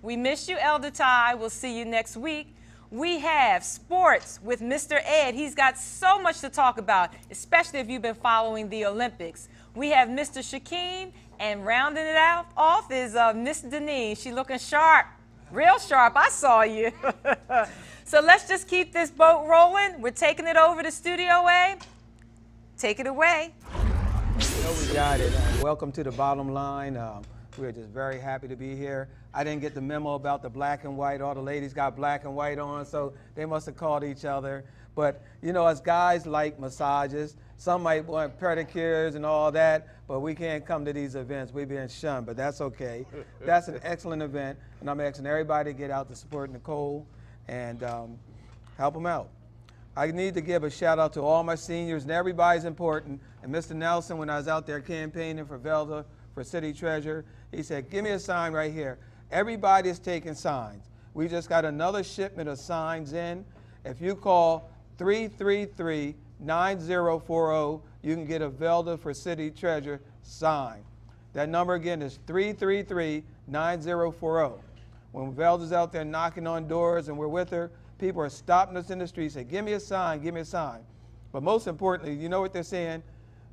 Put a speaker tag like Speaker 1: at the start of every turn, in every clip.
Speaker 1: We miss you, Elder Ty. We'll see you next week. We have sports with Mr. Ed. He's got so much to talk about, especially if you've been following the Olympics. We have Mr. Shaquem, and rounding it out off is Miss Denise. She's looking sharp, real sharp. I saw you. So let's just keep this boat rolling. We're taking it over to Studio A. Take it away.
Speaker 2: We got it. Welcome to the bottom line. We're just very happy to be here. I didn't get the memo about the black and white. All the ladies got black and white on, so they must have called each other. But, you know, as guys like massages, some might want pedicures and all that, but we can't come to these events. We're being shunned, but that's okay. That's an excellent event, and I'm asking everybody to get out to support Nicole and help them out. I need to give a shout out to all my seniors, and everybody's important. And Mr. Nelson, when I was out there campaigning for Velda for city treasurer, he said, give me a sign right here. Everybody is taking signs. We just got another shipment of signs in. If you call 333-9040, you can get a Velda for city treasurer sign. That number again is 333-9040. When Velda's out there knocking on doors and we're with her, people are stopping us in the street, say, give me a sign, give me a sign. But most importantly, you know what they're saying?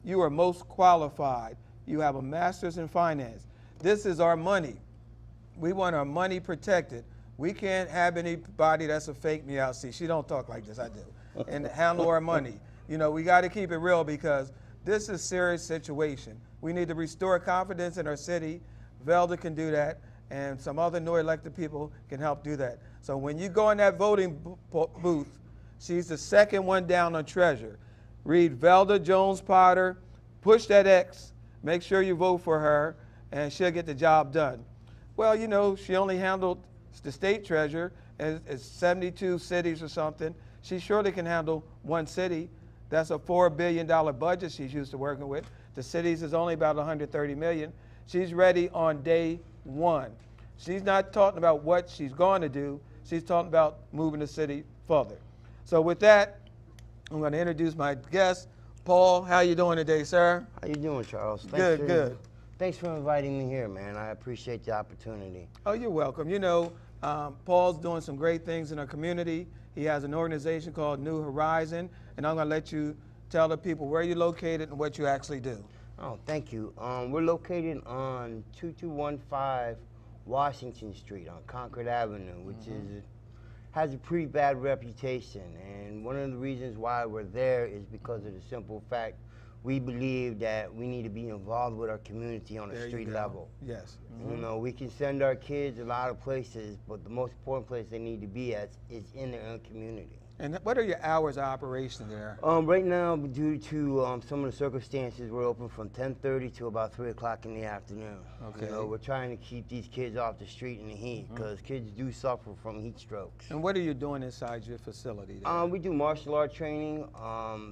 Speaker 2: You are most qualified. You have a master's in finance. This is our money. We want our money protected. We can't have anybody that's a fake me out. See, she don't talk like this, I do. And handle our money. You know, we got to keep it real because this is a serious situation. We need to restore confidence in our city. Velda can do that, and some other new elected people can help do that. So when you go in that voting booth, she's the second one down on treasurer. Read Velda Jones Potter, push that X, make sure you vote for her, and she'll get the job done. Well, you know, she only handled the state treasurer, and it's 72 cities or something. She surely can handle one city. That's a $4 billion budget she's used to working with. The cities is only about 130 million. She's ready on day one. She's not talking about what she's going to do. She's talking about moving the city further. So with that, I'm going to introduce my guest, Paul. How you doing today, sir?
Speaker 3: How you doing, Charles?
Speaker 2: Good.
Speaker 3: Thanks for inviting me here, man. I appreciate the opportunity.
Speaker 2: Oh, you're welcome. You know, Paul's doing some great things in our community. He has an organization called New Horizon, and I'm going to let you tell the people where you're located and what you actually do.
Speaker 3: Oh, thank you. We're located on 2215 Washington Street on Concord Avenue, which has a pretty bad reputation. And one of the reasons why we're there is because of the simple fact we believe that we need to be involved with our community on a street level.
Speaker 2: Yes.
Speaker 3: You know, we can send our kids a lot of places, but the most important place they need to be at is in their own community.
Speaker 2: And what are your hours of operation there?
Speaker 3: Right now, due to some of the circumstances, we're open from 10:30 to about 3 o'clock in the afternoon.
Speaker 2: Okay.
Speaker 3: You know, we're trying to keep these kids off the street in the heat because kids do suffer from heat strokes.
Speaker 2: And what are you doing inside your facility there?
Speaker 3: We do martial art training.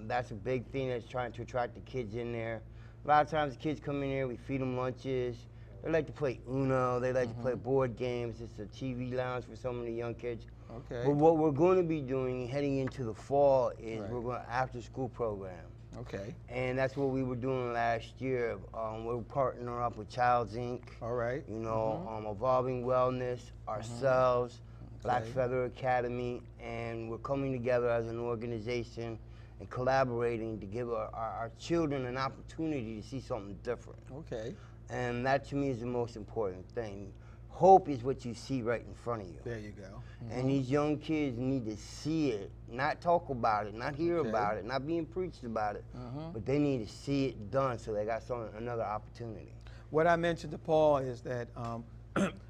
Speaker 3: That's a big thing that's trying to attract the kids in there. A lot of times the kids come in here, we feed them lunches. They like to play Uno, they like to play board games. It's a TV lounge for some of the young kids.
Speaker 2: Okay.
Speaker 3: But what we're going to be doing heading into the fall is we're going to after-school program.
Speaker 2: Okay.
Speaker 3: And that's what we were doing last year. We're partnering up with Child's Inc.
Speaker 2: All right.
Speaker 3: You know, Evolving Wellness, ourselves, Black Feather Academy, and we're coming together as an organization and collaborating to give our children an opportunity to see something different.
Speaker 2: Okay.
Speaker 3: And that to me is the most important thing. Hope is what you see right in front of you.
Speaker 2: There you go.
Speaker 3: And these young kids need to see it, not talk about it, not hear about it, not being preached about it, but they need to see it done so they got another opportunity.
Speaker 2: What I mentioned to Paul is that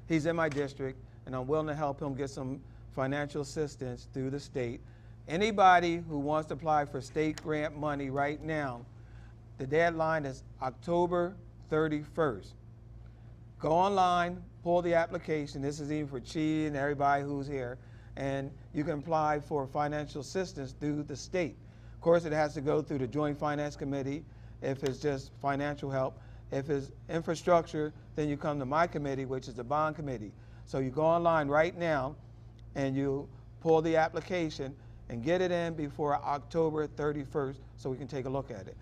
Speaker 2: he's in my district, and I'm willing to help him get some financial assistance through the state. Anybody who wants to apply for state grant money right now, the deadline is October 31st. Go online, pull the application. This is even for Chi and everybody who's here. And you can apply for financial assistance through the state. Of course, it has to go through the Joint Finance Committee if it's just financial help. If it's infrastructure, then you come to my committee, which is the bond committee. So you go online right now and you pull the application and get it in before October 31st so we can take a look at it.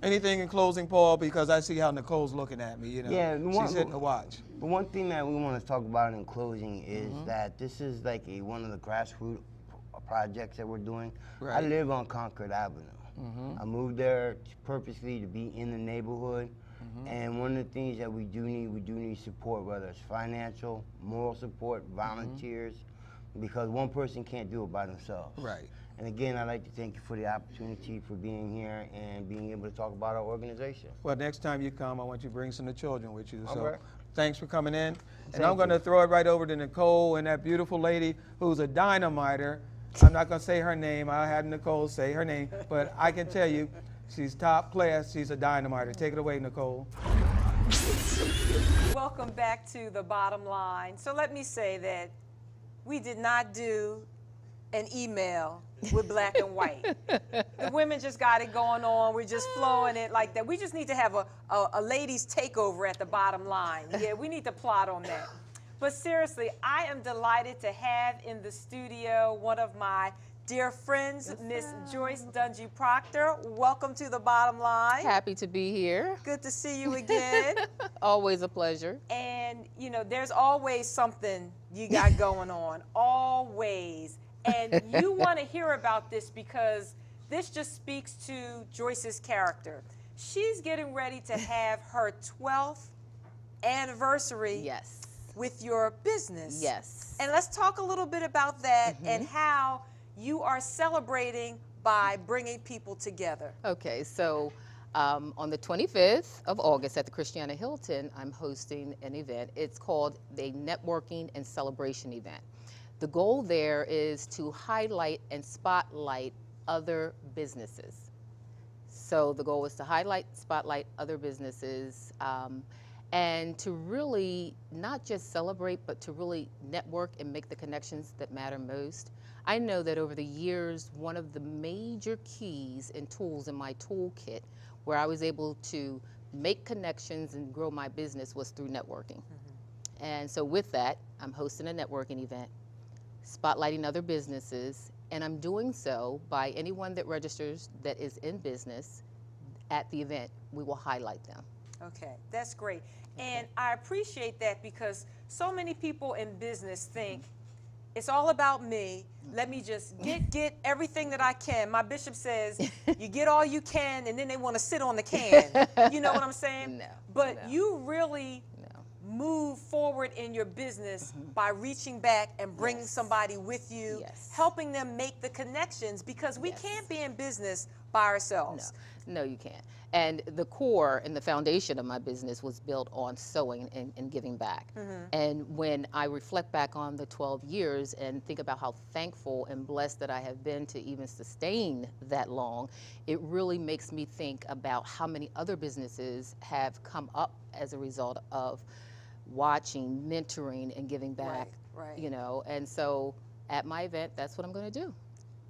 Speaker 2: Anything in closing, Paul, because I see how Nicole's looking at me, you know.
Speaker 3: Yeah,
Speaker 2: She's hitting the watch.
Speaker 3: The one thing that we want to talk about in closing is that this is like one of the grassroots projects that we're doing. I
Speaker 2: Right.
Speaker 3: live on Concord Avenue. I moved there purposely to be in the neighborhood. And one of the things that we do need support, whether it's financial, moral support, volunteers, because one person can't do it by themselves.
Speaker 2: Right.
Speaker 3: And again, I'd like to thank you for the opportunity for being here and being able to talk about our organization.
Speaker 2: Well, next time you come, I want you to bring some of the children with you.
Speaker 3: All
Speaker 2: So
Speaker 3: right.
Speaker 2: thanks for coming in. And
Speaker 3: Thank
Speaker 2: I'm going to
Speaker 3: you.
Speaker 2: throw it right over to Nicole and that beautiful lady who's a dynamiter. I'm not going to say her name. I had Nicole say her name. But I can tell you, she's top class. She's a dynamiter. Take it away, Nicole.
Speaker 1: Welcome back to The Bottom Line. So let me say that we did not do an email with black and white. The women just got it going on. We're just flowing it like that. We just need to have a ladies' takeover at The Bottom Line. Yeah, we need to plot on that. But seriously, I am delighted to have in the studio one of my dear friends, Miss Joyce Dungy Proctor. Welcome to The Bottom Line.
Speaker 4: Happy to be here.
Speaker 1: Good to see you again.
Speaker 4: Always a pleasure.
Speaker 1: And, you know, there's always something you got going on. Always. And you want to hear about this because this just speaks to Joyce's character. She's getting ready to have her 12th anniversary
Speaker 4: Yes.
Speaker 1: with your business.
Speaker 4: Yes.
Speaker 1: And let's talk a little bit about that and how you are celebrating by bringing people together.
Speaker 4: Okay, so on the 25th of August at the Christiana Hilton, I'm hosting an event. It's called the Networking and Celebration event. The goal there is to highlight and spotlight other businesses. So the goal is to highlight, spotlight other businesses, and to really not just celebrate, but to really network and make the connections that matter most. I know that over the years, one of the major keys and tools in my toolkit where I was able to make connections and grow my business was through networking. And so with that, I'm hosting a networking event, spotlighting other businesses, and I'm doing so by anyone that registers that is in business at the event, we will highlight them.
Speaker 1: Okay, that's great. And I appreciate that because so many people in business think it's all about me. Let me just get everything that I can. My bishop says you get all you can and then they want to sit on the can. You know what I'm saying?
Speaker 4: No,
Speaker 1: But
Speaker 4: no.
Speaker 1: you really move forward in your business by reaching back and bringing
Speaker 4: Yes.
Speaker 1: somebody with you,
Speaker 4: Yes.
Speaker 1: helping them make the connections because we
Speaker 4: Yes.
Speaker 1: can't be in business by ourselves.
Speaker 4: No, you can't. And the core and the foundation of my business was built on sewing and giving back. And when I reflect back on the 12 years and think about how thankful and blessed that I have been to even sustain that long, it really makes me think about how many other businesses have come up as a result of watching, mentoring, and giving back.
Speaker 1: Right.
Speaker 4: You know, and so at my event, that's what I'm going to do.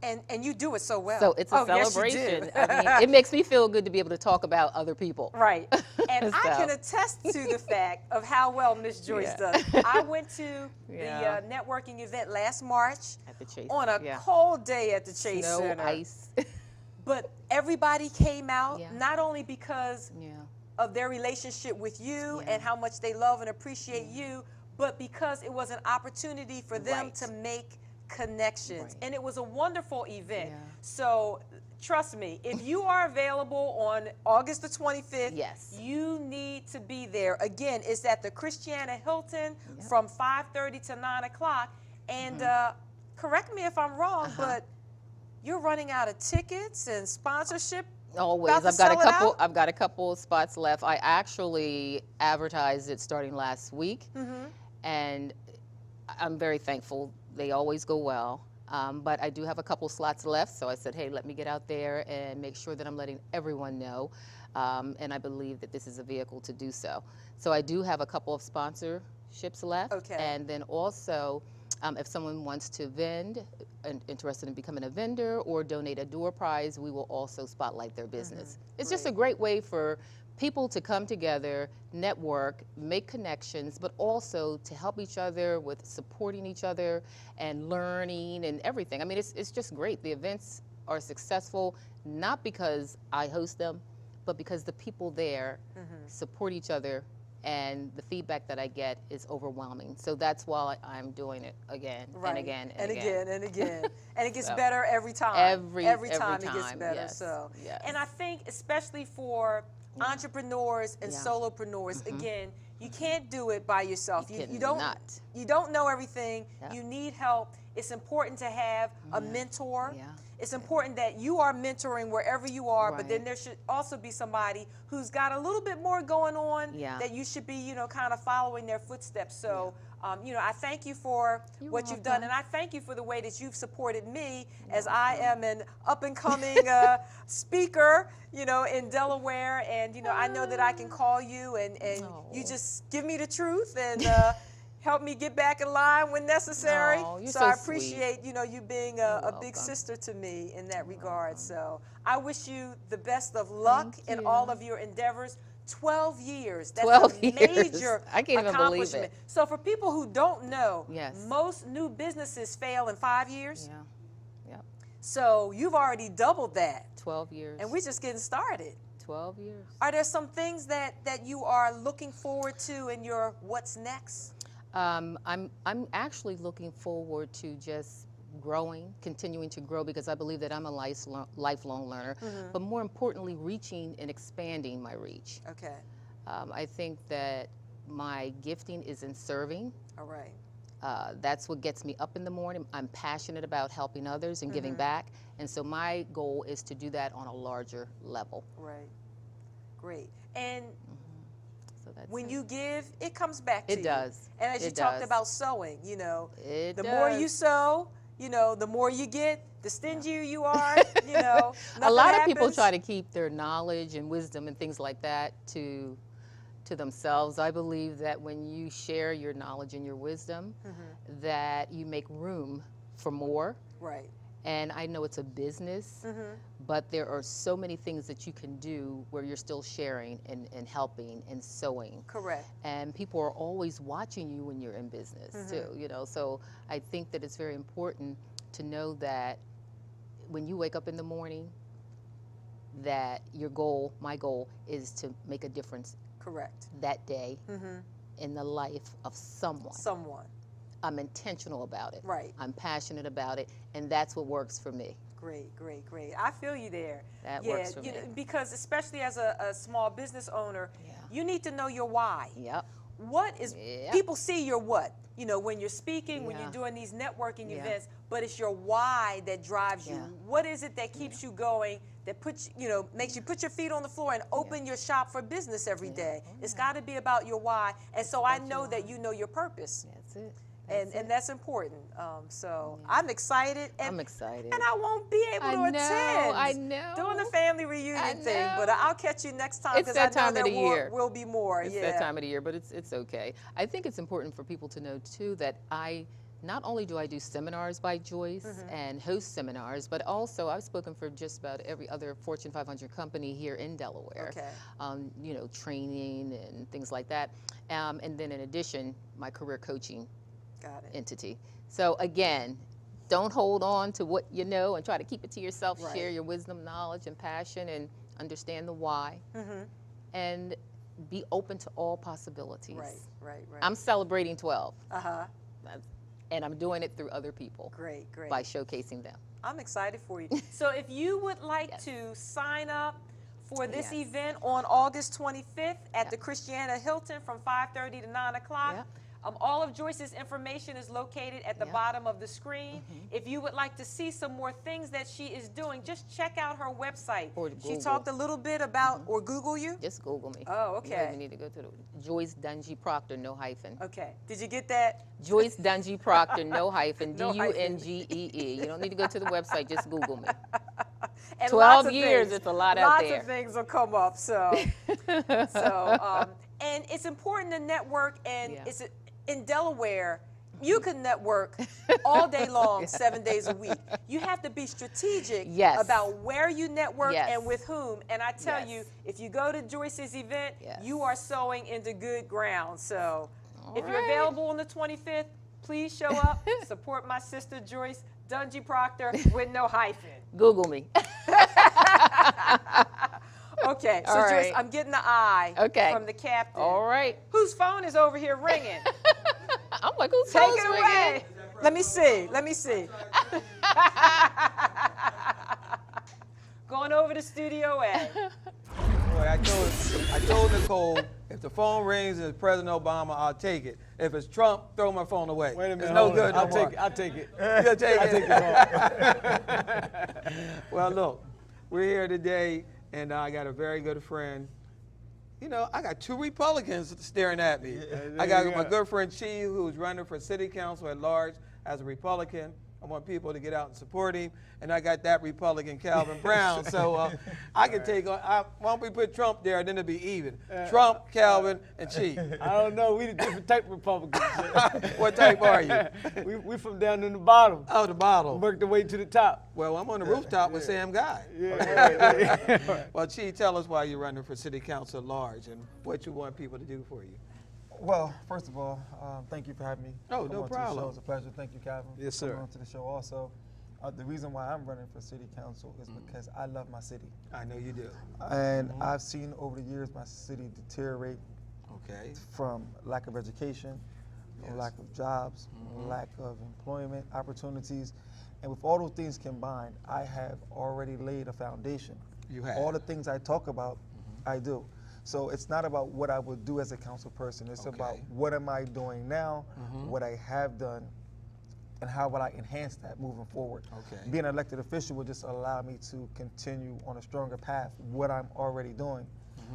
Speaker 1: And you do it so well.
Speaker 4: So it's a
Speaker 1: Oh, yes, you
Speaker 4: celebration.
Speaker 1: do.
Speaker 4: I mean, it makes me feel good to be able to talk about other people.
Speaker 1: Right. And I
Speaker 4: So.
Speaker 1: can attest to the fact of how well Miss Joyce
Speaker 4: Yeah.
Speaker 1: does. I went to
Speaker 4: Yeah.
Speaker 1: the networking event last March
Speaker 4: At the Chase.
Speaker 1: on a
Speaker 4: yeah.
Speaker 1: cold day at the Chase
Speaker 4: Snow,
Speaker 1: Center.
Speaker 4: ice.
Speaker 1: But everybody came out,
Speaker 4: Yeah.
Speaker 1: not only because
Speaker 4: Yeah.
Speaker 1: of their relationship with you
Speaker 4: Yeah.
Speaker 1: and how much they love and appreciate you, but because it was an opportunity for them
Speaker 4: Right.
Speaker 1: to make connections.
Speaker 4: Right.
Speaker 1: And it was a wonderful event.
Speaker 4: Yeah.
Speaker 1: So trust me, if you are available on August the 25th,
Speaker 4: Yes.
Speaker 1: you need to be there. Again, it's at the Christiana Hilton
Speaker 4: Yep.
Speaker 1: from 5:30 to 9 o'clock. And correct me if I'm wrong, but you're running out of tickets and sponsorship.
Speaker 4: Always.
Speaker 1: About to
Speaker 4: I've got a
Speaker 1: sell it
Speaker 4: couple.
Speaker 1: out?
Speaker 4: I've got a couple of spots left. I actually advertised it starting last week, and I'm very thankful. They always go well. But I do have a couple slots left, so I said, hey, let me get out there and make sure that I'm letting everyone know. And I believe that this is a vehicle to do so. So I do have a couple of sponsorships left.
Speaker 1: Okay.
Speaker 4: And then also, if someone wants to vend, and interested in becoming a vendor or donate a door prize, we will also spotlight their business. It's just a great way for people to come together, network, make connections, but also to help each other with supporting each other and learning and everything. I mean, it's just great. The events are successful, not because I host them, but because the people there support each other, and the feedback that I get is overwhelming. So that's why I'm doing it again and again and again.
Speaker 1: And it gets
Speaker 4: So,
Speaker 1: better every time. Every time it gets better.
Speaker 4: Yes,
Speaker 1: So,
Speaker 4: yes.
Speaker 1: and I think especially for entrepreneurs and solopreneurs, again, you can't do it by yourself. You don't know everything.
Speaker 4: Yeah.
Speaker 1: You need help. It's important to have a mentor.
Speaker 4: Yeah.
Speaker 1: It's important that you are mentoring wherever you are, but then
Speaker 4: Right.
Speaker 1: there should also be somebody who's got a little bit more going on that you should be, you know, kind of following their footsteps. So, you know, I thank you for what you've done, and I thank you for the way that you've supported me as I am an up-and-coming speaker, you know, in Delaware. And, you know, I know that I can call you, and you just give me the truth and help me get back in line when necessary.
Speaker 4: Oh, you're
Speaker 1: so
Speaker 4: so
Speaker 1: I
Speaker 4: sweet.
Speaker 1: appreciate, you know, you being a big sister to me in that regard. So I wish you the best of luck in all of your endeavors. 12 years. That's
Speaker 4: 12
Speaker 1: a
Speaker 4: years.
Speaker 1: major
Speaker 4: I can't even believe
Speaker 1: accomplishment.
Speaker 4: it.
Speaker 1: So for people who don't know,
Speaker 4: Yes.
Speaker 1: most new businesses fail in 5 years.
Speaker 4: Yeah. Yep.
Speaker 1: So you've already doubled that.
Speaker 4: 12 years.
Speaker 1: And we're just getting started.
Speaker 4: 12 years.
Speaker 1: Are there some things that you are looking forward to in your what's next?
Speaker 4: I'm actually looking forward to just growing, continuing to grow, because I believe that I'm a lifelong learner, but more importantly, reaching and expanding my reach.
Speaker 1: Okay.
Speaker 4: I think that my gifting is in serving.
Speaker 1: All right.
Speaker 4: That's what gets me up in the morning. I'm passionate about helping others and giving back, and so my goal is to do that on a larger level.
Speaker 1: Right. Great. And
Speaker 4: So that's
Speaker 1: when
Speaker 4: it.
Speaker 1: you give, it comes back to you.
Speaker 4: It does.
Speaker 1: And as you
Speaker 4: It
Speaker 1: talked
Speaker 4: does.
Speaker 1: about sowing, you know,
Speaker 4: It
Speaker 1: the more
Speaker 4: does.
Speaker 1: you sow, you know, the more you get, the stingier you are, you know.
Speaker 4: A lot of people
Speaker 1: happens.
Speaker 4: try to keep their knowledge and wisdom and things like that to themselves. I believe that when you share your knowledge and your wisdom, that you make room for more.
Speaker 1: Right.
Speaker 4: And I know it's a business, but there are so many things that you can do where you're still sharing and helping and sewing.
Speaker 1: Correct.
Speaker 4: And people are always watching you when you're in business too, you know. So I think that it's very important to know that when you wake up in the morning, that your goal, my goal, is to make a difference
Speaker 1: Correct.
Speaker 4: that day in the life of someone.
Speaker 1: Someone.
Speaker 4: I'm intentional about it.
Speaker 1: Right.
Speaker 4: I'm passionate about it, and that's what works for me.
Speaker 1: Great, great, great. I feel you there.
Speaker 4: That works for me.
Speaker 1: Because especially as a small business owner,
Speaker 4: Yeah.
Speaker 1: you need to know your why.
Speaker 4: Yep.
Speaker 1: What is,
Speaker 4: Yep.
Speaker 1: people see your what, you know, when you're speaking, when
Speaker 4: Yeah.
Speaker 1: you're doing these networking
Speaker 4: Yeah.
Speaker 1: events, but it's your why that drives you.
Speaker 4: Yeah.
Speaker 1: What is it that keeps you going, that puts, you know, makes you put your feet on the floor and open your shop for business every day? It's got to be about your why. And so I know that you know your purpose.
Speaker 4: That's it.
Speaker 1: And that's important. So I'm excited. And,
Speaker 4: I'm excited.
Speaker 1: And I won't be able to attend.
Speaker 4: I know.
Speaker 1: Doing the family reunion thing, but I'll catch you next time
Speaker 4: It's
Speaker 1: because I
Speaker 4: that
Speaker 1: know
Speaker 4: time
Speaker 1: there
Speaker 4: of the year.
Speaker 1: will be more.
Speaker 4: It's
Speaker 1: yeah.
Speaker 4: that time of the year, but it's okay. I think it's important for people to know too that not only do I do seminars by Joyce and host seminars, but also I've spoken for just about every other Fortune 500 company here in Delaware.
Speaker 1: Okay.
Speaker 4: You know, training and things like that. And then in addition, my career coaching
Speaker 1: Got it.
Speaker 4: entity. So again, don't hold on to what you know and try to keep it to yourself.
Speaker 1: Right.
Speaker 4: Share your wisdom, knowledge, and passion, and understand the why. And be open to all possibilities.
Speaker 1: Right.
Speaker 4: I'm celebrating 12.
Speaker 1: Uh-huh.
Speaker 4: And I'm doing it through other people
Speaker 1: Great.
Speaker 4: by showcasing them.
Speaker 1: I'm excited for you. So if you would like to sign up for this event on August 25th at the Christiana Hilton from 5:30 to 9 o'clock,
Speaker 4: Yep.
Speaker 1: All of Joyce's information is located at the
Speaker 4: Yep.
Speaker 1: bottom of the screen. If you would like to see some more things that she is doing, just check out her website.
Speaker 4: Or
Speaker 1: She
Speaker 4: Google.
Speaker 1: talked a little bit about, or Google you?
Speaker 4: Just Google me.
Speaker 1: Oh,
Speaker 4: You
Speaker 1: okay.
Speaker 4: don't even need to go to the Joyce Dungy Proctor, no hyphen.
Speaker 1: Okay. Did you get that?
Speaker 4: Joyce Dungy Proctor, no hyphen,
Speaker 1: No hyphen.
Speaker 4: Dungee. You don't need to go to the website, just Google me.
Speaker 1: And
Speaker 4: 12
Speaker 1: lots of
Speaker 4: years,
Speaker 1: things.
Speaker 4: it's a lot out there.
Speaker 1: Lots of things will come up. So, and it's important to network, and
Speaker 4: Yeah.
Speaker 1: it's in Delaware. You can network all day long, 7 days a week. You have to be strategic
Speaker 4: Yes.
Speaker 1: about where you network
Speaker 4: Yes.
Speaker 1: and with whom. And I tell
Speaker 4: Yes.
Speaker 1: you, if you go to Joyce's event,
Speaker 4: Yes.
Speaker 1: you are sowing into good ground. So, if you're
Speaker 4: right.
Speaker 1: available on the 25th, please show up. Support my sister Joyce Dungy Proctor with no hyphen.
Speaker 4: Google me.
Speaker 1: Okay, so
Speaker 4: All
Speaker 1: Joyce,
Speaker 4: right.
Speaker 1: I'm getting the eye
Speaker 4: Okay.
Speaker 1: from the captain.
Speaker 4: All right.
Speaker 1: Whose phone is over here ringing?
Speaker 4: I'm like, who's
Speaker 1: Take
Speaker 4: phone's
Speaker 1: it
Speaker 4: ringing?
Speaker 1: away. Let me see. Let me see. Going over to Studio A.
Speaker 2: Boy, I told Nicole, if the phone rings and it's President Obama, I'll take it. If it's Trump, throw my phone away.
Speaker 5: Wait a minute.
Speaker 2: It's no
Speaker 5: hold on.
Speaker 2: good no
Speaker 5: I'll
Speaker 2: more.
Speaker 5: take it. I'll take it.
Speaker 2: You'll take
Speaker 5: I'll
Speaker 2: it.
Speaker 5: take it.
Speaker 2: Well, look, we're here today, and I got a very good friend. You know, I got two Republicans staring at me. I got my good friend Chi, who's running for city council at large as a Republican. I want people to get out and support him. And I got that Republican, Calvin Brown. So I can take on, why don't we put Trump there, then it'll be even. Trump, Calvin, and Chi.
Speaker 5: I don't know. We the different type of Republicans.
Speaker 2: What type are you?
Speaker 5: we from down in the bottom.
Speaker 2: Oh, the bottle.
Speaker 5: Work the way to the top.
Speaker 2: Well, I'm on the rooftop with Sam Guy.
Speaker 5: Yeah.
Speaker 2: Well, Chi, tell us why you're running for city council at large and what you want people to do for you.
Speaker 6: Well, first of all, thank you for having me.
Speaker 2: Oh,
Speaker 6: come
Speaker 2: no
Speaker 6: on to the
Speaker 2: problem.
Speaker 6: show. It's a pleasure. Thank you, Calvin.
Speaker 5: Yes,
Speaker 6: for coming
Speaker 5: sir.
Speaker 6: on to the show also. The reason why I'm running for city council is because I love my city.
Speaker 2: I know you do.
Speaker 6: And I've seen over the years my city deteriorate
Speaker 2: Okay.
Speaker 6: from lack of education,
Speaker 2: Yes.
Speaker 6: lack of jobs, lack of employment opportunities. And with all those things combined, I have already laid a foundation.
Speaker 2: You have.
Speaker 6: All the things I talk about, I do. So it's not about what I would do as a council person. It's about
Speaker 2: Okay.
Speaker 6: what am I doing now, what I have done, and how will I enhance that moving forward.
Speaker 2: Okay.
Speaker 6: Being an elected official will just allow me to continue on a stronger path, what I'm already doing.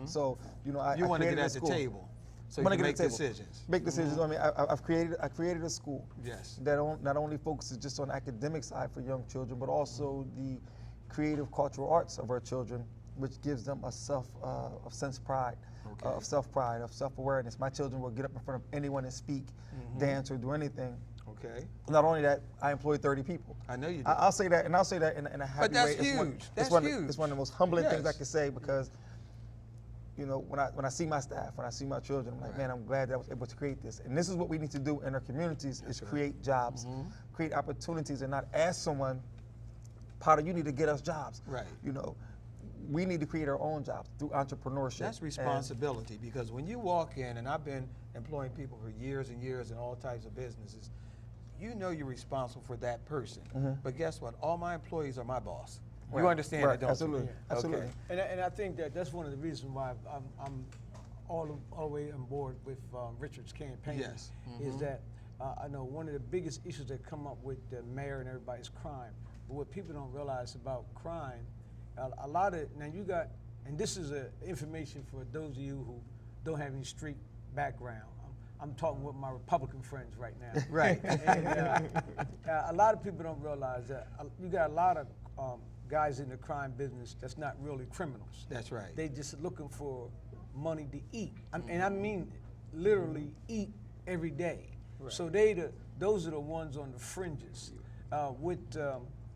Speaker 6: So, you know,
Speaker 2: You
Speaker 6: I
Speaker 2: want to
Speaker 6: created
Speaker 2: get
Speaker 6: a
Speaker 2: at the
Speaker 6: school.
Speaker 2: table so you
Speaker 6: Wanna
Speaker 2: can
Speaker 6: get
Speaker 2: make
Speaker 6: at the table.
Speaker 2: decisions.
Speaker 6: Make decisions. I mean, I created a school
Speaker 2: Yes.
Speaker 6: that not only focuses just on the academic side for young children, but also the creative cultural arts of our children, which gives them a sense pride,
Speaker 2: Okay.
Speaker 6: of self-pride, of self-awareness. My children will get up in front of anyone and speak, dance, or do anything.
Speaker 2: Okay.
Speaker 6: Not only that, I employ 30 people.
Speaker 2: I know you do.
Speaker 6: I'll say that, and I'll say that in a happy
Speaker 2: that's
Speaker 6: way. It's
Speaker 2: huge. That's
Speaker 6: it's one,
Speaker 2: huge.
Speaker 6: It's one of the most humbling things I
Speaker 2: Yes.
Speaker 6: can say because, you know, when I see my staff, when I see my children, I'm like,
Speaker 2: Right.
Speaker 6: man, I'm glad that I was able to create this. And this is what we need to do in our communities: is
Speaker 2: right.
Speaker 6: create jobs, create opportunities, and not ask someone, Potter, you need to get us jobs.
Speaker 2: Right.
Speaker 6: You know, we need to create our own jobs through entrepreneurship.
Speaker 2: That's
Speaker 6: And-
Speaker 2: responsibility because when you walk in, and I've been employing people for years and years in all types of businesses, you know you're responsible for that person. But guess what? All my employees are my boss. You
Speaker 6: Right.
Speaker 2: understand
Speaker 6: Right.
Speaker 2: that, don't
Speaker 6: Absolutely.
Speaker 2: you?
Speaker 6: Absolutely.
Speaker 2: Okay.
Speaker 5: And I think that's one of the reasons why I'm all the way on board with Richard's campaign.
Speaker 2: Yes.
Speaker 5: Is that I know one of the biggest issues that come up with the mayor and everybody is crime. But what people don't realize about crime, a lot of now you got, and this is information for those of you who don't have any street background. I'm talking with my Republican friends right now.
Speaker 2: Right.
Speaker 5: And, a lot of people don't realize that you got a lot of guys in the crime business that's not really criminals.
Speaker 2: That's right.
Speaker 5: They just looking for money to eat, and I mean literally eat every day. So those are the ones on the fringes.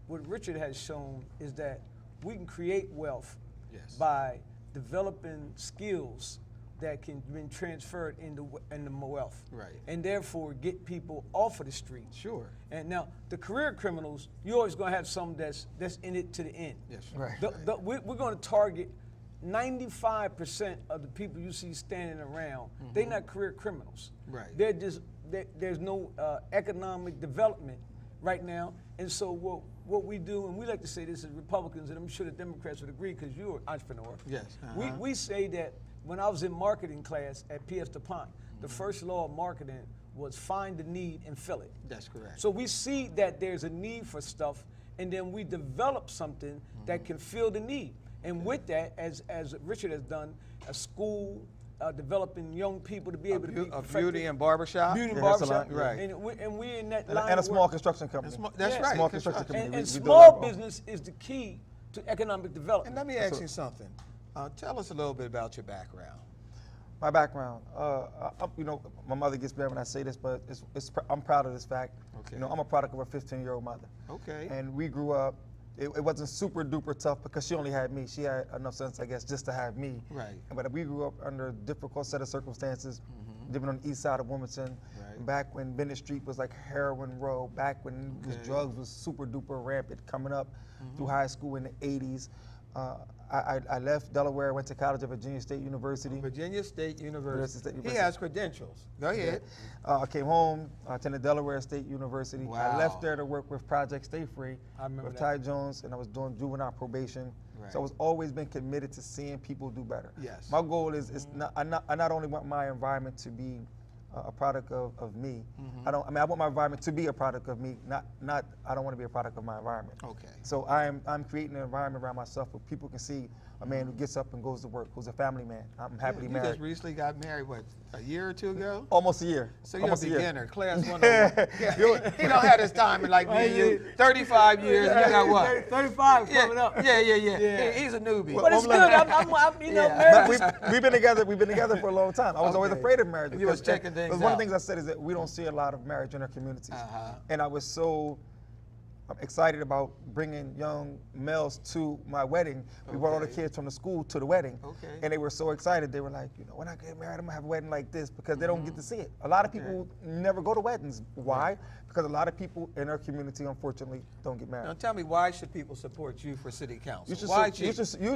Speaker 5: What Richard has shown is that we can create wealth
Speaker 2: Yes.
Speaker 5: by developing skills that can be transferred into wealth,
Speaker 2: Right.
Speaker 5: and therefore get people off of the streets.
Speaker 2: Sure.
Speaker 5: And now the career criminals, you're always going to have some that's in it to the end.
Speaker 2: Yes.
Speaker 6: Right.
Speaker 5: We're going to target 95% of the people you see standing around. They're not career criminals.
Speaker 2: Right.
Speaker 5: They're just there's no economic development right now, and so what we do, and we like to say this as Republicans, and I'm sure the Democrats would agree because you're an entrepreneur.
Speaker 2: Yes.
Speaker 5: We say that when I was in marketing class at P.S. DuPont, the first law of marketing was find the need and fill it.
Speaker 2: That's correct.
Speaker 5: So we see that there's a need for stuff, and then we develop something that can fill the need. And with that, as Richard has done, a school, developing young people to be able to be
Speaker 2: A beauty and barbershop.
Speaker 5: beauty and
Speaker 6: Yeah, that's a
Speaker 5: barbershop,
Speaker 6: lot,
Speaker 2: right.
Speaker 5: And we're in that
Speaker 6: And,
Speaker 5: line
Speaker 6: and a
Speaker 5: of
Speaker 6: small
Speaker 5: work.
Speaker 6: construction company.
Speaker 2: That's
Speaker 5: Yeah.
Speaker 2: right.
Speaker 6: Small
Speaker 2: construction.
Speaker 6: construction company.
Speaker 5: And
Speaker 6: We do
Speaker 5: small
Speaker 6: that.
Speaker 5: business is the key to economic development.
Speaker 2: And let me ask you something. Tell us a little bit about your background.
Speaker 6: My background, you know, my mother gets mad when I say this, but I'm proud of this fact.
Speaker 2: Okay.
Speaker 6: You know, I'm a product of a 15-year-old mother.
Speaker 2: Okay.
Speaker 6: And we grew up. It wasn't super duper tough because she only had me. She had enough sense, I guess, just to have me.
Speaker 2: Right.
Speaker 6: But we grew up under a difficult set of circumstances, living on the east side of Wilmington.
Speaker 2: Right.
Speaker 6: Back when Bennett Street was like heroin row. Back when
Speaker 2: Okay.
Speaker 6: drugs was super duper rampant coming up through high school in the 80s. I left Delaware, went to college at Virginia State University.
Speaker 2: Virginia State University. He
Speaker 6: University.
Speaker 2: has credentials. Go ahead.
Speaker 6: I came home, attended Delaware State University. I
Speaker 2: Wow.
Speaker 6: left there to work with Project Stay Free
Speaker 5: I remember
Speaker 6: with
Speaker 5: that.
Speaker 6: Ty Jones, and I was doing juvenile probation.
Speaker 2: Right.
Speaker 6: So I was always been committed to seeing people do better.
Speaker 2: Yes.
Speaker 6: My goal is I not only want my environment to be a product of me. I want my environment to be a product of me. Not I don't want to be a product of my environment.
Speaker 2: Okay.
Speaker 6: So I'm creating an environment around myself where people can see a man who gets up and goes to work, who's a family man. I'm happily
Speaker 2: You
Speaker 6: married.
Speaker 2: just recently got married, what, a year or two ago?
Speaker 6: Almost a year.
Speaker 2: So you're
Speaker 6: Almost
Speaker 2: a
Speaker 6: year.
Speaker 2: beginner, class 101. Yeah, he don't have this time like me and you. 35 years, you got what?
Speaker 5: 35 coming
Speaker 2: Yeah,
Speaker 5: up.
Speaker 2: yeah. He's a newbie.
Speaker 5: But it's good. I'm you know,
Speaker 2: Yeah.
Speaker 5: married.
Speaker 6: We've been together for a long time. I was always
Speaker 2: Okay.
Speaker 6: afraid of marriage.
Speaker 2: You was
Speaker 6: because
Speaker 2: checking things
Speaker 6: one of
Speaker 2: out.
Speaker 6: the things I said is that we don't see a lot of marriage in our communities.
Speaker 2: Uh-huh.
Speaker 6: And I was so excited about bringing young males to my wedding. We brought all the
Speaker 2: Okay.
Speaker 6: kids from the school to the wedding.
Speaker 2: Okay.
Speaker 6: And they were so excited. They were like, when I get married, I'm gonna have a wedding like this, because they don't get to see it. A lot of people never go to weddings. Why? Because a lot of people in our community, unfortunately, don't get married.
Speaker 2: Now tell me, why should people support you for city council?
Speaker 6: You should,
Speaker 2: Why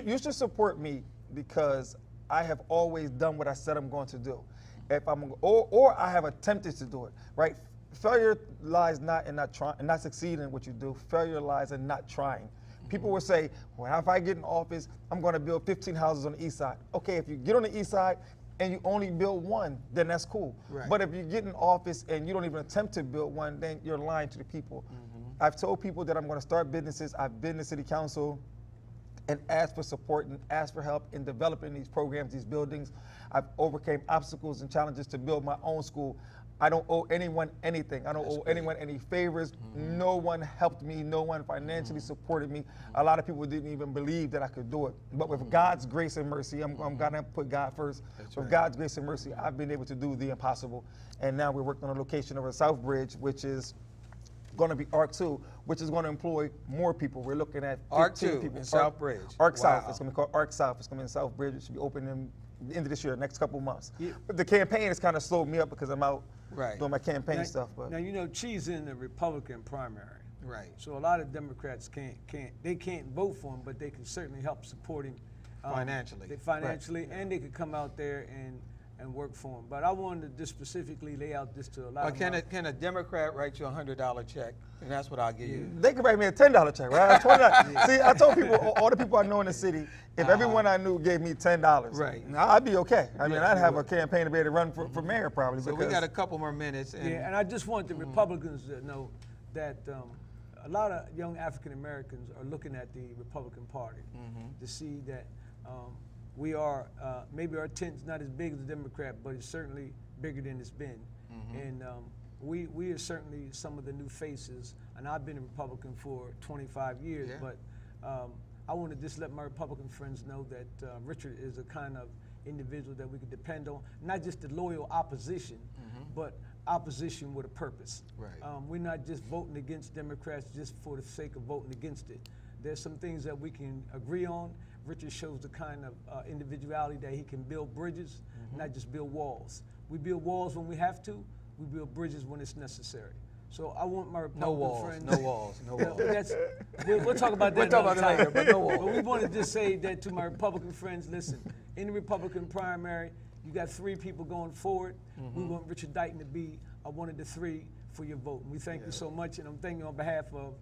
Speaker 6: you should support me because I have always done what I said I'm going to do. If I'm or I have attempted to do it, right? Failure lies not in not trying, not succeeding in what you do. Failure lies in not trying. People will say, well, if I get in office, I'm going to build 15 houses on the east side. Okay, if you get on the east side and you only build one, then that's cool.
Speaker 2: Right.
Speaker 6: But if you get in office and you don't even attempt to build one, then you're lying to the people. I've told people that I'm going to start businesses. I've been to city council and asked for support and asked for help in developing these programs, these buildings. I've overcame obstacles and challenges to build my own school. I don't owe anyone anything. I don't owe anyone any favors. No one helped me. No one financially supported me. A lot of people didn't even believe that I could do it. But with God's grace and mercy, I'm gonna put God first. With God's grace and mercy, I've been able to do the impossible. And now we're working on a location over South Bridge, which is going to be ARC 2, which is going to employ more people. We're looking at 15
Speaker 2: ARC 2
Speaker 6: people.
Speaker 2: in South Bridge.
Speaker 6: ARC South.
Speaker 2: Wow.
Speaker 6: It's going to be called ARC South. It's going to be in South Bridge. It should be open in the end of this year, next couple of months.
Speaker 5: Yeah.
Speaker 6: But the campaign has kind of slowed me up because I'm out
Speaker 2: Right.
Speaker 6: doing my campaign
Speaker 5: Now,
Speaker 6: stuff. But
Speaker 5: now you know Chi's in the Republican primary.
Speaker 2: Right.
Speaker 5: So a lot of Democrats can't vote for him, but they can certainly help support him
Speaker 2: Financially.
Speaker 5: financially, and they could come out there and work for him. But I wanted to just specifically lay out this to a lot
Speaker 2: Well,
Speaker 5: of my,
Speaker 2: can a Democrat write you a $100 check, and that's what I'll give you?
Speaker 6: they can write me a $10 check, right? $20. See, I told people, all the people I know in the city, if everyone I knew gave me $10,
Speaker 2: Right.
Speaker 6: I'd be okay. I mean,
Speaker 2: Yeah,
Speaker 6: I'd
Speaker 2: you
Speaker 6: have
Speaker 2: would.
Speaker 6: a campaign to be able to run for mayor probably.
Speaker 2: So we
Speaker 6: because
Speaker 2: got a couple more minutes. And
Speaker 5: yeah, and I just want the Republicans to know that a lot of young African Americans are looking at the Republican Party to see that we are, maybe our tent's not as big as the Democrat, but it's certainly bigger than it's been. And we are certainly some of the new faces, and I've been a Republican for 25 years,
Speaker 2: Yeah.
Speaker 5: but I want to just let my Republican friends know that Richard is a kind of individual that we can depend on, not just the loyal opposition, but opposition with a purpose.
Speaker 2: Right.
Speaker 5: We're not just voting against Democrats just for the sake of voting against it. There's some things that we can agree on. Richard shows the kind of individuality that he can build bridges, not just build walls. We build walls when we have to. We build bridges when it's necessary. So I want my Republican
Speaker 2: no walls,
Speaker 5: friends.
Speaker 2: no walls, no
Speaker 5: Yeah,
Speaker 2: walls.
Speaker 5: we'll talk about that.
Speaker 2: We'll talk about
Speaker 5: another
Speaker 2: it later,
Speaker 5: time.
Speaker 2: but no walls.
Speaker 5: But we want to just say that to my Republican friends, listen, in the Republican primary, you got 3 people going forward. We want Richard Dighton to be one of the 3 for your vote. And we thank you so much, and I'm thanking you on behalf of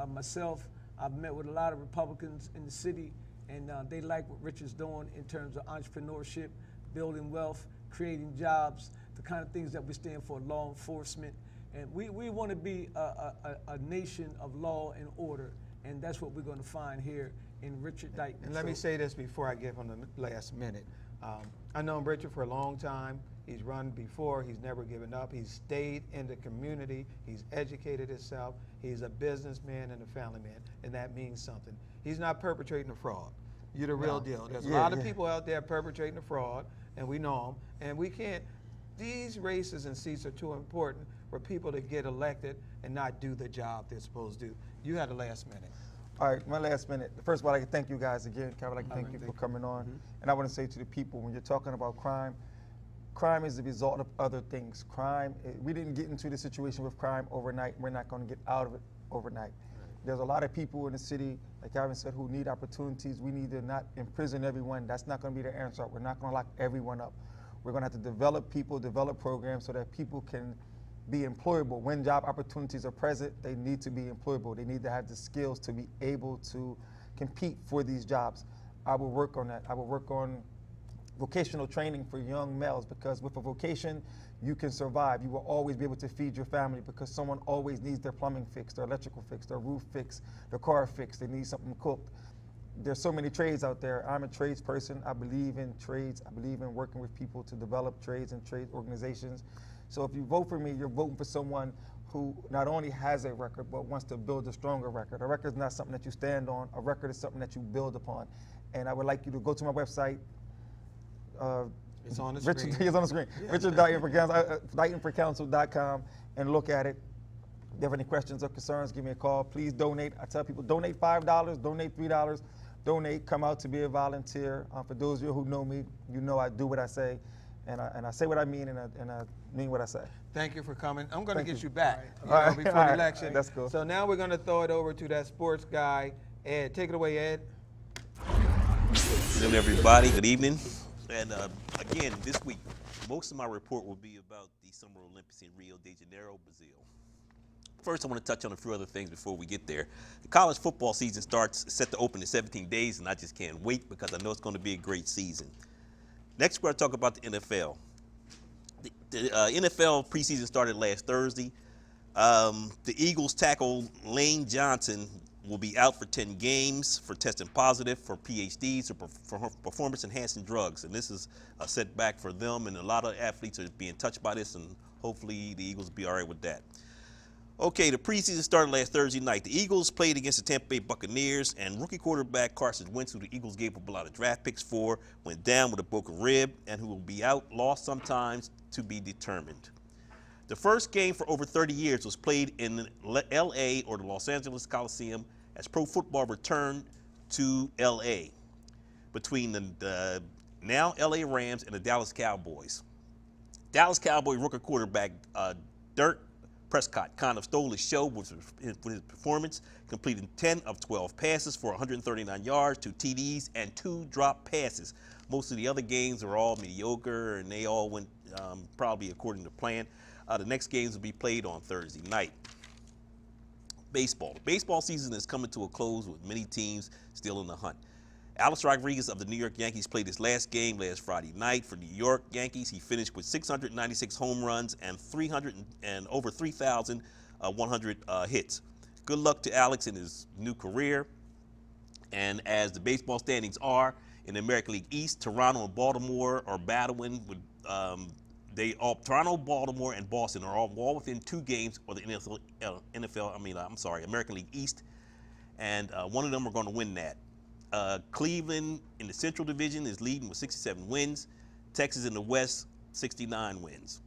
Speaker 5: myself. I've met with a lot of Republicans in the city, and they like what Richard's doing in terms of entrepreneurship, building wealth, creating jobs, the kind of things that we stand for, law enforcement. And we want to be a nation of law and order, and that's what we're going to find here in Richard Dighton.
Speaker 2: And let me say this before I give him the last minute. I've known Richard for a long time. He's run before. He's never given up. He's stayed in the community. He's educated himself. He's a businessman and a family man, and that means something. He's not perpetrating a fraud. You're the real deal. There's a lot of people out there perpetrating a fraud, and we know them. And we can't. These races and seats are too important for people to get elected and not do the job they're supposed to do. You had the last minute.
Speaker 6: All right, my last minute. First of all, I'd like to thank you guys again. I'd like to thank you for coming on. And I want to say to the people, when you're talking about crime, crime is the result of other things. Crime, we didn't get into the situation with crime overnight. We're not going to get out of it overnight. There's a lot of people in the city, like Calvin said, who need opportunities. We need to not imprison everyone. That's not going to be the answer. We're not going to lock everyone up. We're going to have to develop people, develop programs so that people can be employable. When job opportunities are present, they need to be employable. They need to have the skills to be able to compete for these jobs. I will work on that. I will work on vocational training for young males, because with a vocation, you can survive. You will always be able to feed your family, because someone always needs their plumbing fixed, their electrical fixed, their roof fixed, their car fixed. They need something cooked. There's so many trades out there. I'm a tradesperson. I believe in trades. I believe in working with people to develop trades and trade organizations. So if you vote for me, you're voting for someone who not only has a record, but wants to build a stronger record. A record is not something that you stand on. A record is something that you build upon. And I would like you to go to my website.
Speaker 2: It's on the
Speaker 6: Richard,
Speaker 2: screen.
Speaker 6: it's on the screen. Richard.inforcouncil.com and look at it. If you have any questions or concerns, give me a call. Please donate. I tell people, donate $5, donate $3, donate, come out to be a volunteer. For those of you who know me, you know I do what I say, and I say what I mean, and I mean what I say.
Speaker 2: Thank you for coming. I'm going to
Speaker 6: Thank
Speaker 2: get
Speaker 6: you.
Speaker 2: you back
Speaker 6: All right.
Speaker 2: before
Speaker 6: All
Speaker 2: the
Speaker 6: right.
Speaker 2: election.
Speaker 6: That's cool.
Speaker 2: So now we're going to throw it over to that sports guy, Ed. Take it away, Ed.
Speaker 7: Good evening, everybody. Good evening. And again, this week, most of my report will be about the Summer Olympics in Rio de Janeiro, Brazil. First, I want to touch on a few other things before we get there. The college football season starts set to open in 17 days, and I just can't wait because I know it's going to be a great season. Next, we're going to talk about the NFL. The NFL preseason started last Thursday. The Eagles tackle Lane Johnson will be out for 10 games for testing positive for PhDs or for performance-enhancing drugs. And this is a setback for them, and a lot of athletes are being touched by this, and hopefully the Eagles will be all right with that. Okay, the preseason started last Thursday night. The Eagles played against the Tampa Bay Buccaneers, and rookie quarterback Carson Wentz, who the Eagles gave up a lot of draft picks for, went down with a broken rib, and who will be out, lost sometimes, to be determined. The first game for over 30 years was played in L.A. or the Los Angeles Coliseum as pro football returned to L.A. between the now L.A. Rams and the Dallas Cowboys. Dallas Cowboy rookie quarterback Dak Prescott kind of stole the show with his performance, completing 10 of 12 passes for 139 yards, 2 TDs, and 2 drop passes. Most of the other games are all mediocre, and they all went probably according to plan. The next games will be played on Thursday night. Baseball. The baseball season is coming to a close with many teams still in the hunt. Alex Rodriguez of the New York Yankees played his last game last Friday night for New York Yankees. He finished with 696 home runs and over 3,100 hits. Good luck to Alex in his new career. And as the baseball standings are in the American League East, Toronto and Baltimore are battling with Toronto, Baltimore, and Boston are all within 2 games of the American League East, and one of them are going to win that. Cleveland in the Central Division is leading with 67 wins. Texas in the West, 69 wins.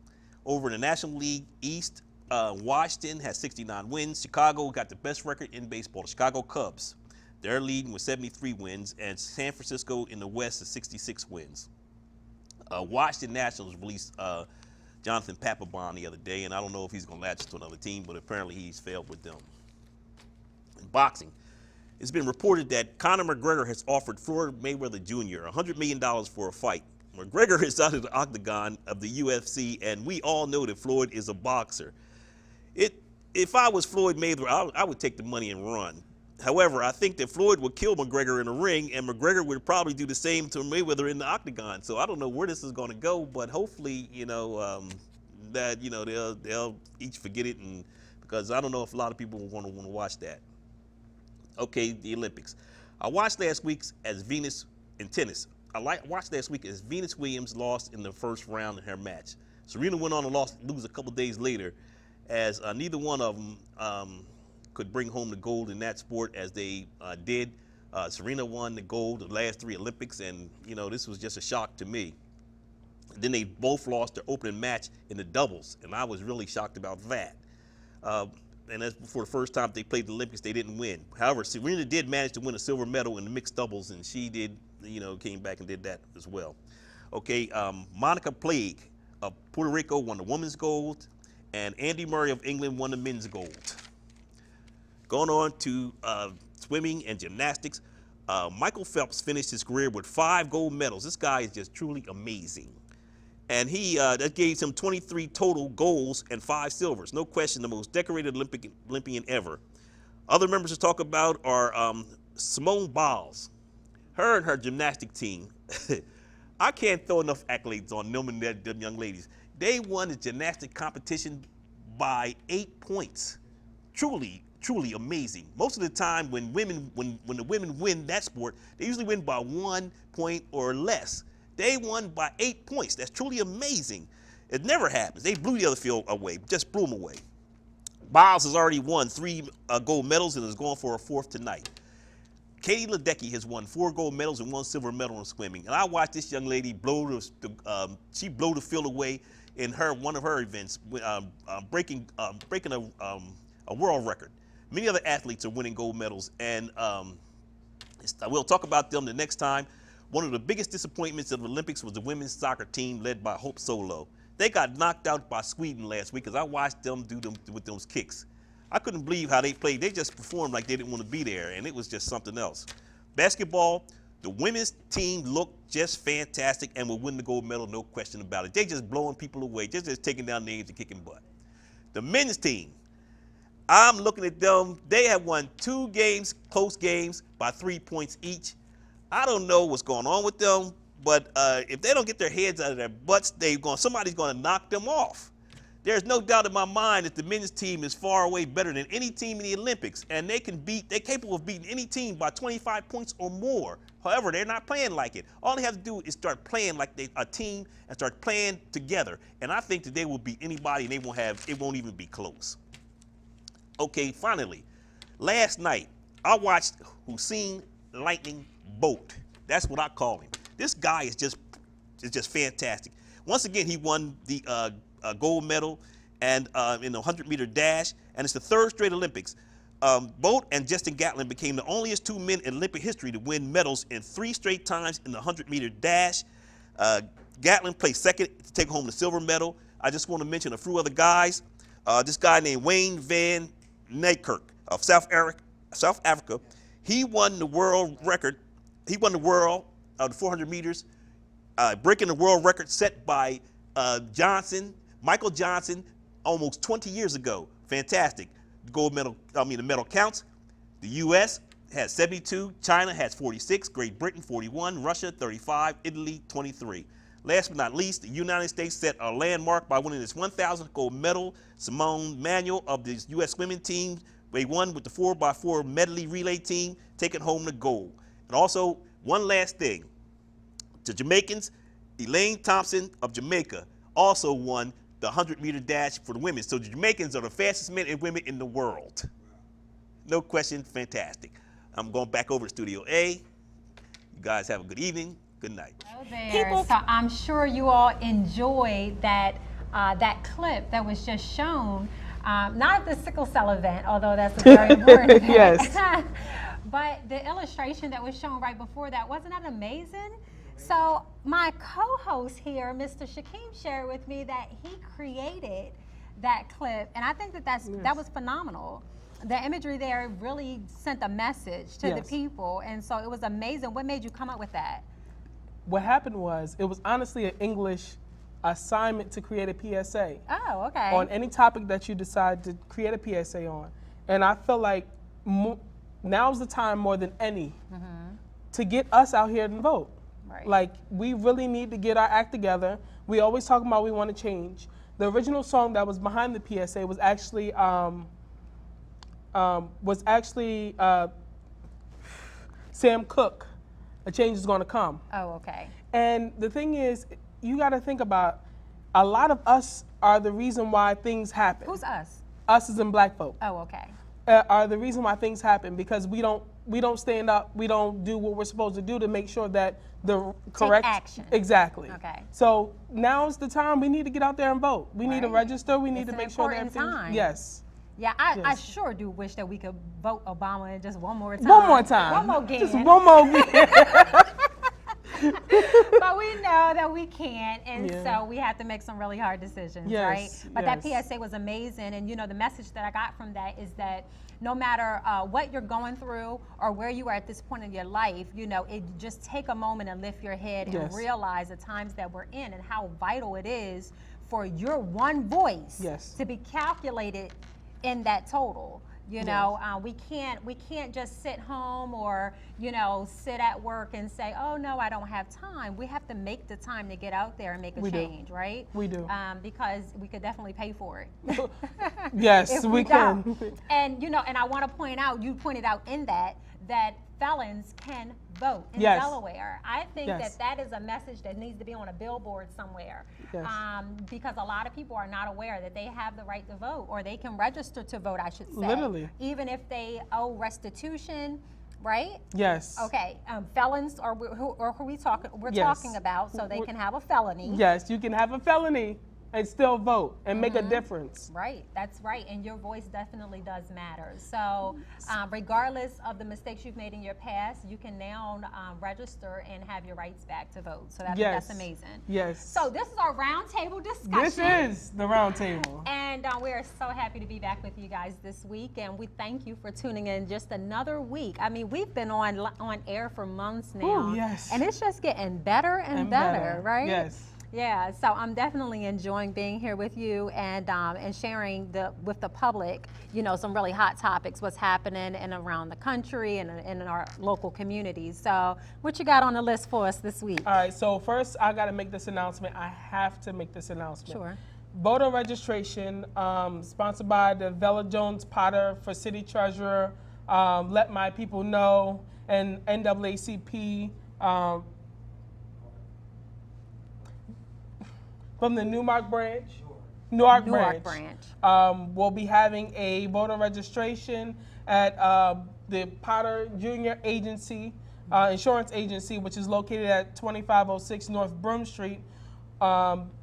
Speaker 7: Over in the National League East, Washington has 69 wins. Chicago got the best record in baseball, the Chicago Cubs. They're leading with 73 wins, and San Francisco in the West is 66 wins. Washington Nationals released Jonathan Papelbon the other day, and I don't know if he's going to latch to another team, but apparently he's failed with them. In boxing, it's been reported that Conor McGregor has offered Floyd Mayweather Jr. $100 million for a fight. McGregor is out of the octagon of the UFC, and we all know that Floyd is a boxer. If I was Floyd Mayweather, I would take the money and run. However, I think that Floyd would kill McGregor in the ring, and McGregor would probably do the same to Mayweather in the octagon. So I don't know where this is going to go, but hopefully, they'll each forget it, and because I don't know if a lot of people will want to watch that. Okay, the Olympics. I watched last week as Venus in tennis. Watched last week as Venus Williams lost in the first round in her match. Serena went on to lose a couple days later, as neither one of them could bring home the gold in that sport as they did. Serena won the gold the last 3 Olympics, and this was just a shock to me. Then they both lost their opening match in the doubles, and I was really shocked about that. And that's for the first time they played the Olympics, they didn't win. However, Serena did manage to win a silver medal in the mixed doubles, and she did, came back and did that as well. Okay, Monica Plague of Puerto Rico won the women's gold, and Andy Murray of England won the men's gold. Going on to swimming and gymnastics, Michael Phelps finished his career with 5 gold medals. This guy is just truly amazing. And that gave him 23 total golds and 5 silvers. No question, the most decorated Olympian ever. Other members to talk about are Simone Biles. Her and her gymnastic team. I can't throw enough accolades on them and them young ladies. They won the gymnastic competition by 8 points. Truly, truly amazing. Most of the time when the women win that sport, they usually win by 1 point or less. They won by 8 points. That's truly amazing. It never happens. They blew the other field away, just blew them away. Biles has already won 3 gold medals and is going for a 4th tonight. Katie Ledecky has won 4 gold medals and 1 silver medal in swimming. And I watched this young lady blow the field away in one of her events, breaking a world record. Many other athletes are winning gold medals, and we'll talk about them the next time. One of the biggest disappointments of the Olympics was the women's soccer team led by Hope Solo. They got knocked out by Sweden last week because I watched them do them with those kicks. I couldn't believe how they played. They just performed like they didn't want to be there, and it was just something else. Basketball, the women's team looked just fantastic and will win the gold medal, no question about it. They just blowing people away, just taking down names and kicking butt. The men's team, I'm looking at them. They have won 2 games, close games, by 3 points each. I don't know what's going on with them, but if they don't get their heads out of their butts, somebody's going to knock them off. There's no doubt in my mind that the men's team is far away better than any team in the Olympics, and they're capable of beating any team by 25 points or more. However, they're not playing like it. All they have to do is start playing like a team and start playing together. And I think that they will beat anybody, and it won't even be close. Okay, finally, last night I watched Usain Lightning Bolt. That's what I call him. This guy is just fantastic. Once again, he won the gold medal and in the 100-meter dash, and it's the 3rd straight Olympics. Bolt and Justin Gatlin became the onlyest 2 men in Olympic history to win medals in 3 straight times in the 100-meter dash. Gatlin placed 2nd to take home the silver medal. I just want to mention a few other guys. This guy named Wayne Van Niekerk of South Africa. He won the world record. He won the world of the 400 meters, breaking the world record set by Michael Johnson, almost 20 years ago. Fantastic. The medal counts. The U.S. has 72, China has 46, Great Britain 41, Russia 35, Italy 23. Last but not least, the United States set a landmark by winning its 1,000th gold medal. Simone Manuel of the U.S. swimming team, they won with the 4x4 medley relay team, taking home the gold. And also, one last thing. The Jamaicans, Elaine Thompson of Jamaica, also won the 100-meter dash for the women. So the Jamaicans are the fastest men and women in the world. No question, fantastic. I'm going back over to Studio A. You guys have a good evening. Good night.
Speaker 8: Hello there. So I'm sure you all enjoyed that clip that was just shown, not at the sickle cell event, although that's a very important event.
Speaker 9: Yes.
Speaker 8: But the illustration that was shown right before that, wasn't that amazing? So my co-host here, Mr. Shakeem, shared with me that he created that clip, and I think that was phenomenal. The imagery there really sent a message to the people, and so it was amazing. What made you come up with that?
Speaker 9: What happened was, it was honestly an English assignment to create a PSA.
Speaker 8: Oh, okay.
Speaker 9: On any topic that you decide to create a PSA on. And I feel like now's the time more than any to get us out here and vote.
Speaker 8: Right.
Speaker 9: Like, we really need to get our act together. We always talk about we want to change. The original song that was behind the PSA was actually Sam Cooke, A Change Is Gonna Come.
Speaker 8: Oh, okay.
Speaker 9: And the thing is, you gotta think about, a lot of us are the reason why things happen.
Speaker 8: Who's us?
Speaker 9: Us as in black folk.
Speaker 8: Oh, okay.
Speaker 9: Are the reason why things happen, because we don't stand up, we don't do what we're supposed to do to make sure that the correct
Speaker 8: action.
Speaker 9: Exactly.
Speaker 8: Okay.
Speaker 9: So now's the time we need to get out there and vote. We need to register. We need to make sure that everything.
Speaker 8: Yes. Yeah, I sure do wish that we could vote Obama in just one more time.
Speaker 9: One more time.
Speaker 8: One more again.
Speaker 9: Just one more again.
Speaker 8: But we know that we can't, and
Speaker 9: Yeah.
Speaker 8: so we have to make some really hard decisions,
Speaker 9: Yes,
Speaker 8: right? But that
Speaker 9: yes.
Speaker 8: PSA was amazing, and the message that I got from that is that no matter what you're going through or where you are at this point in your life, it just take a moment and lift your head and
Speaker 9: Yes.
Speaker 8: realize the times that we're in and how vital it is for your one voice
Speaker 9: Yes.
Speaker 8: to be calculated in that total. We can't just sit home or sit at work and say, oh no, I don't have time. We have to make the time to get out there and make a
Speaker 9: We do.
Speaker 8: change, right?
Speaker 9: We do.
Speaker 8: Because we could definitely pay for it.
Speaker 9: Yes,
Speaker 8: if
Speaker 9: we
Speaker 8: don't.
Speaker 9: can.
Speaker 8: And and I want to point out, you pointed out in that felons can vote in
Speaker 9: Yes.
Speaker 8: Delaware. I think
Speaker 9: Yes.
Speaker 8: that is a message that needs to be on a billboard somewhere.
Speaker 9: Yes.
Speaker 8: Because a lot of people are not aware that they have the right to vote, or they can register to vote, I should say.
Speaker 9: Literally.
Speaker 8: Even if they owe restitution, right?
Speaker 9: Yes.
Speaker 8: Okay, felons, or who are we talking? We're
Speaker 9: Yes.
Speaker 8: talking about, so they can have a felony.
Speaker 9: Yes, you can have a felony and still vote and make a difference.
Speaker 8: Right, that's right, and your voice definitely does matter. So regardless of the mistakes you've made in your past, you can now register and have your rights back to vote. So that's amazing.
Speaker 9: Yes.
Speaker 8: So this is our roundtable discussion.
Speaker 9: This is the round table.
Speaker 8: And we are so happy to be back with you guys this week, and we thank you for tuning in just another week. I mean, we've been on air for months now.
Speaker 9: Ooh, yes.
Speaker 8: And it's just getting better and better, right?
Speaker 9: Yes.
Speaker 8: Yeah, so I'm definitely enjoying being here with you and sharing with the public, some really hot topics, what's happening and around the country and in our local communities. So what you got on the list for us this week?
Speaker 9: All right, so first I got to make this announcement. I have to make this announcement.
Speaker 8: Sure.
Speaker 9: Voter registration, sponsored by the Vella Jones Potter for City Treasurer. Let my people know, and NAACP. From the Newark branch. Newark branch. We'll be having a voter registration at the Potter Junior Agency, Insurance Agency, which is located at 2506 North Broome Street,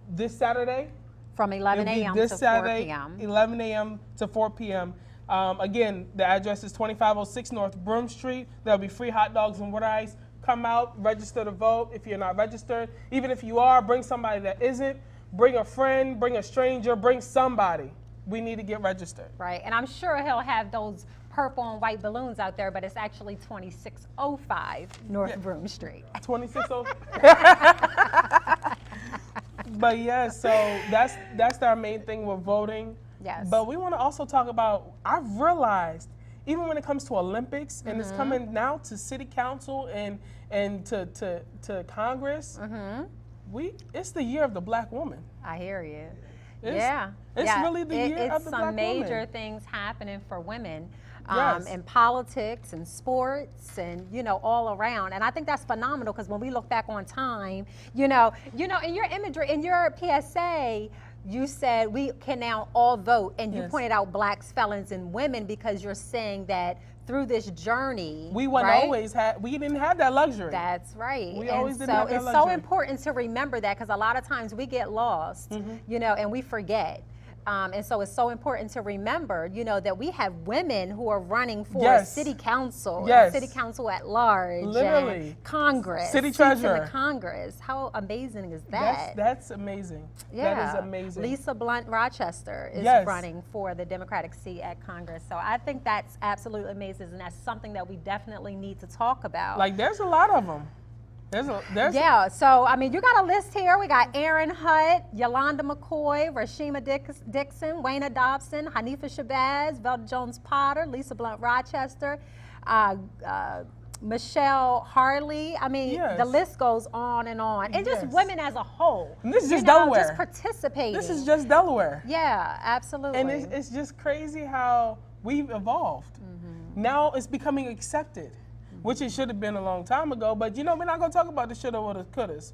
Speaker 9: this Saturday.
Speaker 8: From 11
Speaker 9: It'll be
Speaker 8: a.m.
Speaker 9: this
Speaker 8: to
Speaker 9: Saturday,
Speaker 8: 4 p.m.
Speaker 9: 11 a.m. to 4 p.m. Again, the address is 2506 North Broome Street. There'll be free hot dogs and water ice. Come out, register to vote if you're not registered. Even if you are, bring somebody that isn't. Bring a friend, bring a stranger, bring somebody. We need to get registered.
Speaker 8: Right, and I'm sure he'll have those purple and white balloons out there, but it's actually 2605 North Broome Street.
Speaker 9: 2605. But yeah, so that's our main thing with voting.
Speaker 8: Yes.
Speaker 9: But we want to also talk about, I've realized, even when it comes to Olympics, and it's coming now to city council and to Congress, it's the year of the black woman.
Speaker 8: I hear you.
Speaker 9: It's really the year of the black
Speaker 8: woman. It's some major
Speaker 9: woman.
Speaker 8: things happening for women
Speaker 9: Yes.
Speaker 8: in politics and sports and, all around. And I think that's phenomenal because when we look back on time, in your imagery, in your PSA, you said we can now all vote, and you
Speaker 9: Yes.
Speaker 8: pointed out blacks, felons, and women because you're saying that through this journey,
Speaker 9: We wouldn't
Speaker 8: right?
Speaker 9: always have, we didn't have that luxury.
Speaker 8: That's right.
Speaker 9: We
Speaker 8: and
Speaker 9: always didn't
Speaker 8: so
Speaker 9: have that
Speaker 8: it's so
Speaker 9: luxury.
Speaker 8: important to remember that because a lot of times we get lost, and we forget. And so it's so important to remember, that we have women who are running for
Speaker 9: Yes.
Speaker 8: city council,
Speaker 9: Yes.
Speaker 8: city council at large,
Speaker 9: Literally.
Speaker 8: and Congress,
Speaker 9: City
Speaker 8: seats in
Speaker 9: treasurer.
Speaker 8: the Congress. How amazing is that?
Speaker 9: That's amazing.
Speaker 8: Yeah.
Speaker 9: That is amazing.
Speaker 8: Lisa Blunt Rochester is
Speaker 9: Yes.
Speaker 8: running for the Democratic seat at Congress. So I think that's absolutely amazing, and that's something that we definitely need to talk about.
Speaker 9: Like, there's a lot of them.
Speaker 8: Yeah, so I mean, you got a list here. We got Aaron Hutt, Yolanda McCoy, Rashima Dixon, Wayna Dobson, Hanifa Shabazz, Velda Jones Potter, Lisa Blunt Rochester, Michelle Harley. I mean,
Speaker 9: Yes.
Speaker 8: the list goes on. And just
Speaker 9: Yes.
Speaker 8: women as a whole.
Speaker 9: And this is just Delaware.
Speaker 8: Just participating.
Speaker 9: This is just Delaware.
Speaker 8: Yeah, absolutely.
Speaker 9: And it's just crazy how we've evolved. Now it's becoming accepted, which it should have been a long time ago. But we're not going to talk about the shoulda, woulda, couldas.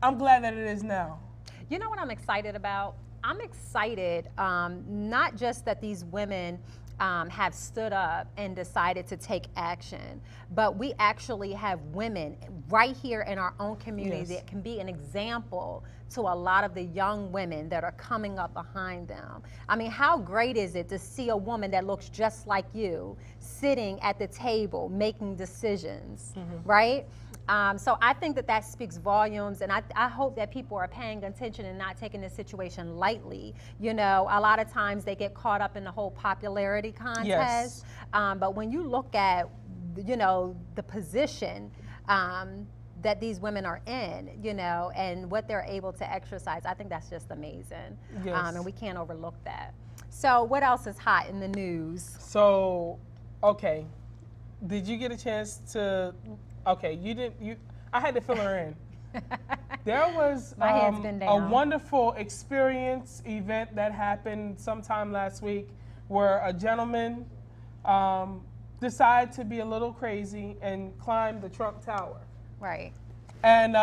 Speaker 9: I'm glad that it is now.
Speaker 8: You know what I'm excited about? I'm excited not just that these women have stood up and decided to take action, but we actually have women right here in our own community
Speaker 9: Yes.
Speaker 8: that can be an example to a lot of the young women that are coming up behind them. I mean, how great is it to see a woman that looks just like you sitting at the table making decisions, right? So I think that speaks volumes, and I hope that people are paying attention and not taking this situation lightly. You know, a lot of times they get caught up in the whole popularity contest.
Speaker 9: Yes.
Speaker 8: But when you look at, you know, the position that these women are in, you know, and what they're able to exercise, I think that's just amazing.
Speaker 9: Yes.
Speaker 8: And we can't overlook that. So what else is hot in the news?
Speaker 9: So, okay, did you get a chance to? Okay, you didn't. I had to fill her in. There was
Speaker 8: My head's been
Speaker 9: a
Speaker 8: down.
Speaker 9: wonderful experience event that happened sometime last week, where a gentleman decided to be a little crazy and climb the Trump Tower.
Speaker 8: Right.
Speaker 9: And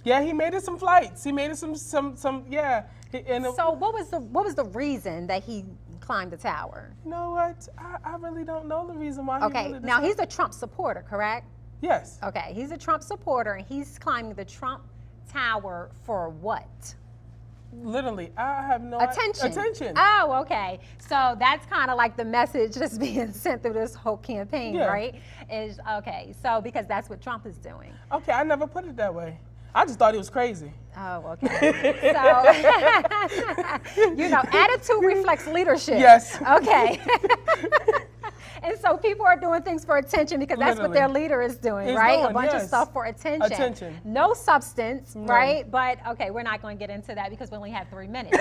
Speaker 9: yeah, he made it some flights. He made it some yeah. And
Speaker 8: So what was the reason that he climbed the tower?
Speaker 9: you know what? I really don't know the reason why.
Speaker 8: Okay,
Speaker 9: He really
Speaker 8: now he's
Speaker 9: decided-
Speaker 8: a Trump supporter, correct?
Speaker 9: Yes.
Speaker 8: Okay, he's a Trump supporter, and he's climbing the Trump Tower for what?
Speaker 9: Literally, I have no
Speaker 8: Attention.
Speaker 9: Attention.
Speaker 8: Oh, okay. So that's kind of like the message that's being sent through this whole campaign,
Speaker 9: Yeah.
Speaker 8: right? Is okay. So because that's what Trump is doing.
Speaker 9: Okay, I never put it that way. I just thought he was crazy.
Speaker 8: Oh, okay. So, you know, attitude reflects leadership.
Speaker 9: Yes.
Speaker 8: Okay. And so people are doing things for attention because that's what their
Speaker 9: Literally.
Speaker 8: leader is doing,
Speaker 9: He's
Speaker 8: right?
Speaker 9: doing,
Speaker 8: A bunch of
Speaker 9: yes.
Speaker 8: stuff for attention.
Speaker 9: Attention.
Speaker 8: No substance,
Speaker 9: No.
Speaker 8: right? But okay, we're not going to get into that because we only have 3 minutes.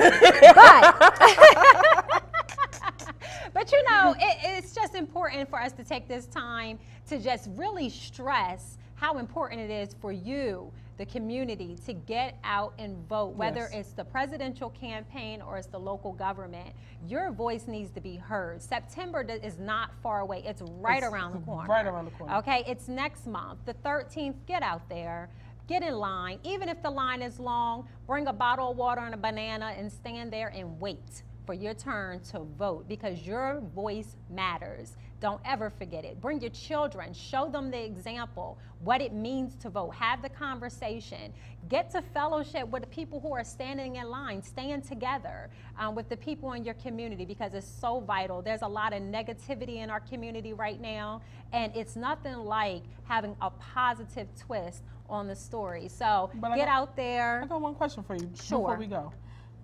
Speaker 8: But you know, it's just important for us to take this time to just really stress how important it is for you, the community, to get out and vote, whether
Speaker 9: Yes.
Speaker 8: it's the presidential campaign or it's the local government. Your voice needs to be heard. September is not far away. It's right
Speaker 9: It's
Speaker 8: around the corner.
Speaker 9: right around the corner.
Speaker 8: Okay, it's next month, the 13th. Get out there. Get in line. Even if the line is long, bring a bottle of water and a banana and stand there and wait for your turn to vote because your voice matters. Don't ever forget it. Bring your children. Show them the example, what it means to vote. Have the conversation. Get to fellowship with the people who are standing in line. Stand together with the people in your community because it's so vital. There's a lot of negativity in our community right now, and it's nothing like having a positive twist on the story. So
Speaker 9: But I
Speaker 8: get
Speaker 9: got-
Speaker 8: out there.
Speaker 9: I got one question for you
Speaker 8: Sure.
Speaker 9: before we go.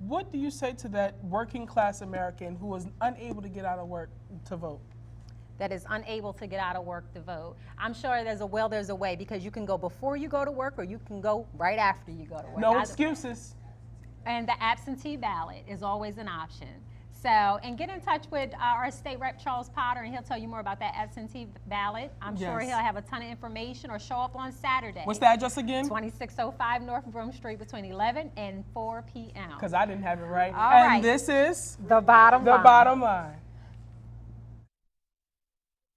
Speaker 9: What do you say to that working class American who is unable to get out of work to vote?
Speaker 8: That is unable to get out of work to vote. I'm sure there's a way because you can go before you go to work or you can go right after you go to work.
Speaker 9: No excuses.
Speaker 8: And the absentee ballot is always an option. So, and get in touch with our state rep, Charles Potter, and he'll tell you more about that absentee ballot. I'm sure
Speaker 9: Yes.
Speaker 8: he'll have a ton of information or show up on Saturday.
Speaker 9: What's the address again?
Speaker 8: 2605 North Broome Street between 11 and 4 p.m.
Speaker 9: Because I didn't have it right.
Speaker 8: All
Speaker 9: and
Speaker 8: right.
Speaker 9: this is
Speaker 8: The bottom
Speaker 9: the
Speaker 8: line.
Speaker 9: bottom line.